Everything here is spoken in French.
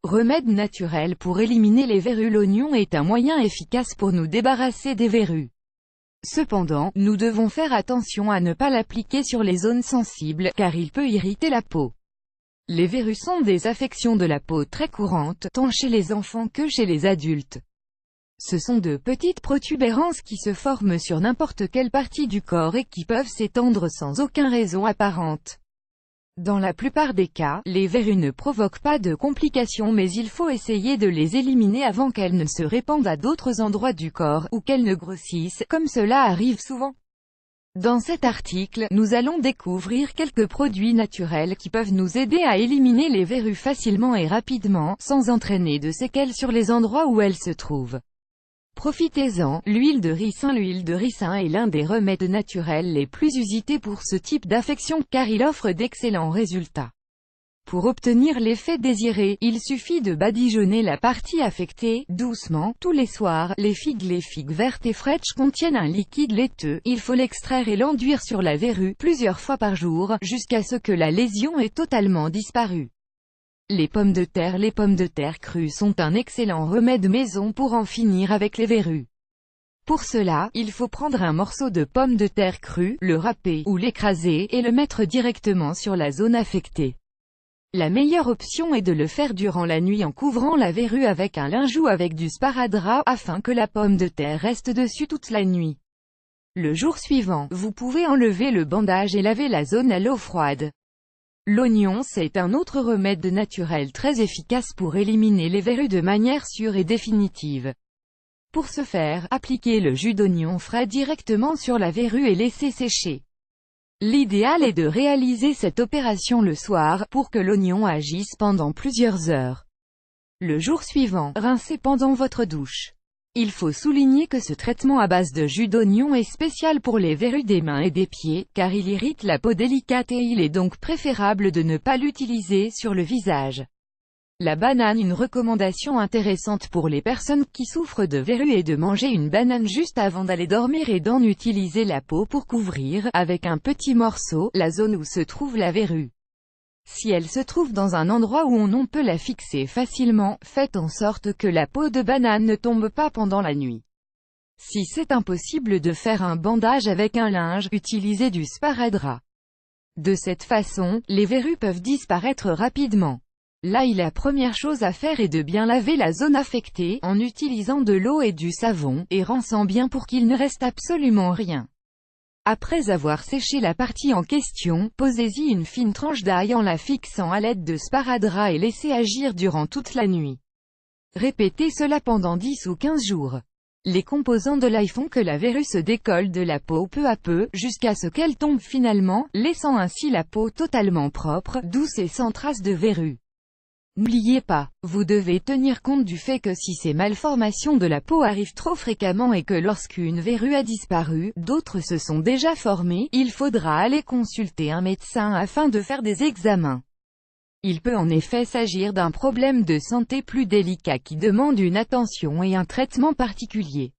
Remède naturel pour éliminer les verrues. L'oignon est un moyen efficace pour nous débarrasser des verrues. Cependant, nous devons faire attention à ne pas l'appliquer sur les zones sensibles, car il peut irriter la peau. Les verrues sont des affections de la peau très courantes, tant chez les enfants que chez les adultes. Ce sont de petites protubérances qui se forment sur n'importe quelle partie du corps et qui peuvent s'étendre sans aucune raison apparente. Dans la plupart des cas, les verrues ne provoquent pas de complications, mais il faut essayer de les éliminer avant qu'elles ne se répandent à d'autres endroits du corps, ou qu'elles ne grossissent, comme cela arrive souvent. Dans cet article, nous allons découvrir quelques produits naturels qui peuvent nous aider à éliminer les verrues facilement et rapidement, sans entraîner de séquelles sur les endroits où elles se trouvent. Profitez-en. L'huile de ricin. L'huile de ricin est l'un des remèdes naturels les plus usités pour ce type d'affection, car il offre d'excellents résultats. Pour obtenir l'effet désiré, il suffit de badigeonner la partie affectée, doucement, tous les soirs. Les figues vertes et fraîches contiennent un liquide laiteux. Il faut l'extraire et l'enduire sur la verrue, plusieurs fois par jour, jusqu'à ce que la lésion ait totalement disparu. Les pommes de terre. Les pommes de terre crues sont un excellent remède maison pour en finir avec les verrues. Pour cela, il faut prendre un morceau de pomme de terre crue, le râper, ou l'écraser, et le mettre directement sur la zone affectée. La meilleure option est de le faire durant la nuit en couvrant la verrue avec un linge ou avec du sparadrap, afin que la pomme de terre reste dessus toute la nuit. Le jour suivant, vous pouvez enlever le bandage et laver la zone à l'eau froide. L'oignon, c'est un autre remède naturel très efficace pour éliminer les verrues de manière sûre et définitive. Pour ce faire, appliquez le jus d'oignon frais directement sur la verrue et laissez sécher. L'idéal est de réaliser cette opération le soir, pour que l'oignon agisse pendant plusieurs heures. Le jour suivant, rincez pendant votre douche. Il faut souligner que ce traitement à base de jus d'oignon est spécial pour les verrues des mains et des pieds, car il irrite la peau délicate et il est donc préférable de ne pas l'utiliser sur le visage. La banane. Une recommandation intéressante pour les personnes qui souffrent de verrues est de manger une banane juste avant d'aller dormir et d'en utiliser la peau pour couvrir, avec un petit morceau, la zone où se trouve la verrue. Si elle se trouve dans un endroit où on peut la fixer facilement, faites en sorte que la peau de banane ne tombe pas pendant la nuit. Si c'est impossible de faire un bandage avec un linge, utilisez du sparadrap. De cette façon, les verrues peuvent disparaître rapidement. La première chose à faire est de bien laver la zone affectée, en utilisant de l'eau et du savon, et rinçant bien pour qu'il ne reste absolument rien. Après avoir séché la partie en question, posez-y une fine tranche d'ail en la fixant à l'aide de sparadrap et laissez agir durant toute la nuit. Répétez cela pendant 10 ou 15 jours. Les composants de l'ail font que la verrue se décolle de la peau peu à peu, jusqu'à ce qu'elle tombe finalement, laissant ainsi la peau totalement propre, douce et sans trace de verrue. N'oubliez pas, vous devez tenir compte du fait que si ces malformations de la peau arrivent trop fréquemment et que lorsqu'une verrue a disparu, d'autres se sont déjà formées, il faudra aller consulter un médecin afin de faire des examens. Il peut en effet s'agir d'un problème de santé plus délicat qui demande une attention et un traitement particulier.